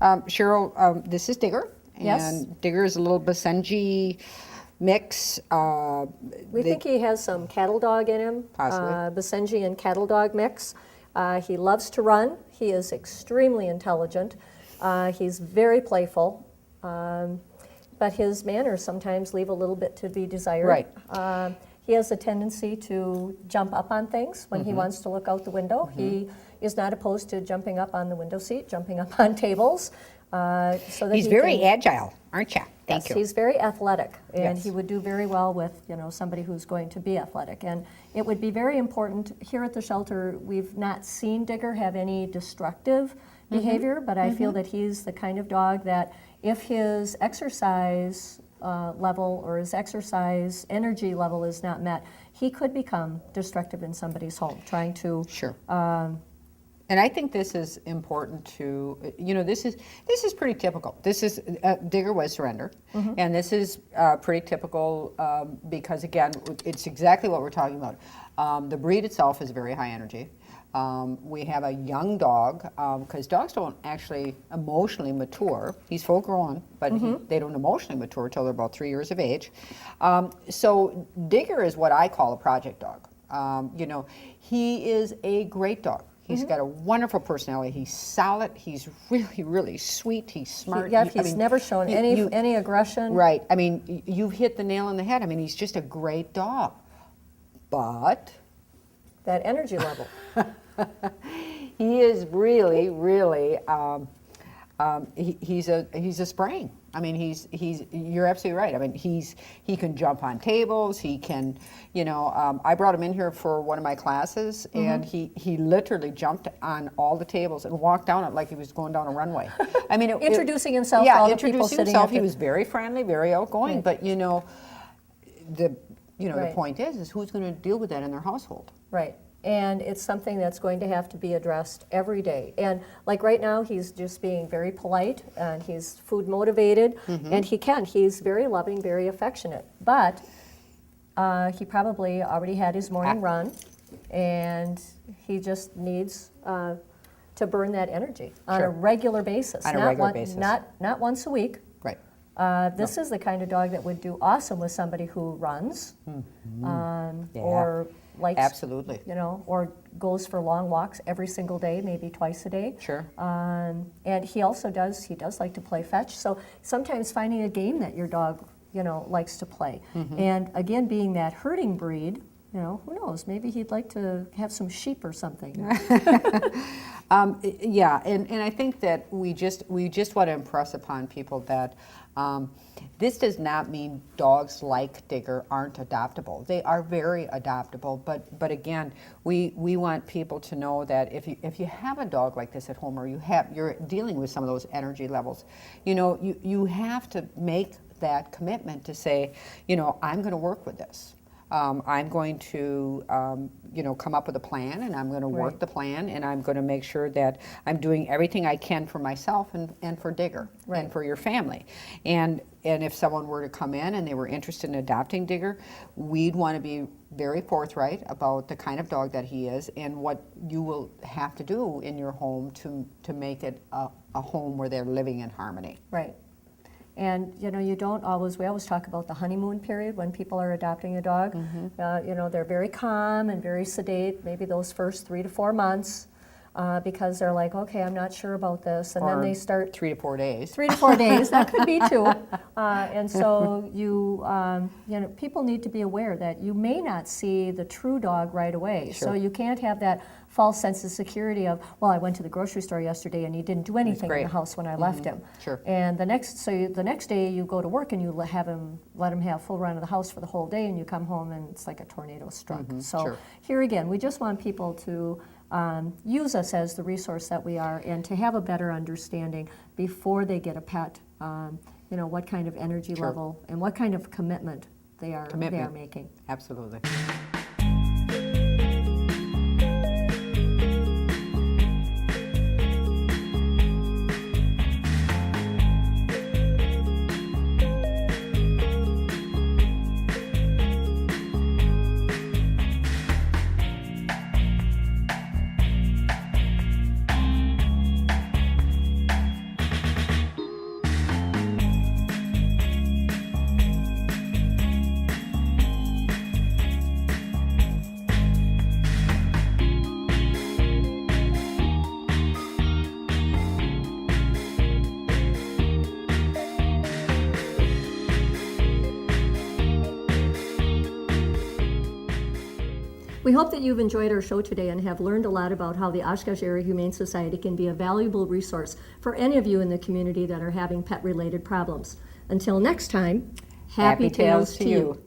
Cheryl, this is Digger. Yes. And Digger is a little Basenji mix. We think he has some cattle dog in him. Possibly. Basenji and cattle dog mix. He loves to run. He is extremely intelligent. He's very playful. But his manners sometimes leave a little bit to be desired. Right. He has a tendency to jump up on things when he wants to look out the window. He is not opposed to jumping up on the window seat, jumping up on tables. So that He's very agile, aren't you? Thank you. He's very athletic, and Yes. he would do very well with somebody who's going to be athletic. And it would be very important here at the shelter. We've not seen Digger have any destructive behavior, but I feel that he's the kind of dog that if his exercise level or his exercise energy level is not met, he could become destructive in somebody's home, trying to. Sure. And I think this is important to, this is pretty typical. This is, Digger was surrender, and this is pretty typical because, again, it's exactly what we're talking about. The breed itself is very high energy. We have a young dog, because dogs don't actually emotionally mature. He's full grown, but they don't emotionally mature until they're about 3 years of age. So Digger is what I call a project dog. He is a great dog. He's got a wonderful personality. He's solid. He's really, really sweet. He's smart. He's never shown any aggression. Right. I mean, you've hit the nail on the head. I mean, he's just a great dog. But that energy level. he is really, really. He's a spring. I mean, you're absolutely right. I mean, he can jump on tables. He can, I brought him in here for one of my classes, and he literally jumped on all the tables and walked down it like he was going down a runway. I mean, introducing himself to all the people sitting himself. at He was very friendly, very outgoing. Right. But the point is who's going to deal with that in their household? Right. And it's something that's going to have to be addressed every day. And like right now, he's just being very polite, and he's food motivated, and he's very loving, very affectionate. But he probably already had his morning run, and he just needs to burn that energy on a regular basis. Not once a week. Right. This is the kind of dog that would do awesome with somebody who runs, or likes, absolutely, or goes for long walks every single day, maybe twice a day. Sure. And he also does like to play fetch. So sometimes finding a game that your dog, likes to play. And again, being that herding breed, who knows? Maybe he'd like to have some sheep or something. Yeah, and I think that we just want to impress upon people that this does not mean dogs like Digger aren't adoptable. They are very adoptable, but again, we want people to know that if you have a dog like this at home, or you're dealing with some of those energy levels, you have to make that commitment to say, I'm going to work with this. I'm going to, come up with a plan, and I'm going to work the plan, and I'm going to make sure that I'm doing everything I can for myself and for Digger and for your family. And if someone were to come in and they were interested in adopting Digger, we'd want to be very forthright about the kind of dog that he is and what you will have to do in your home to make it a home where they're living in harmony. Right. And we always talk about the honeymoon period when people are adopting a dog. They're very calm and very sedate, maybe those first 3 to 4 months, because they're like, okay, I'm not sure about this, and then they start 3 to 4 days. 3 to 4 days, that could be too. And so people need to be aware that you may not see the true dog right away. Sure. So you can't have that false sense of security of, well, I went to the grocery store yesterday and he didn't do anything in the house when I left him. Sure. And the next day you go to work and you let him have full run of the house for the whole day, and you come home and it's like a tornado struck. So here again, we just want people to use us as the resource that we are, and to have a better understanding before they get a pet, what kind of energy level and what kind of commitment they are making. Absolutely. We hope that you've enjoyed our show today and have learned a lot about how the Oshkosh Area Humane Society can be a valuable resource for any of you in the community that are having pet-related problems. Until next time, happy tales to you.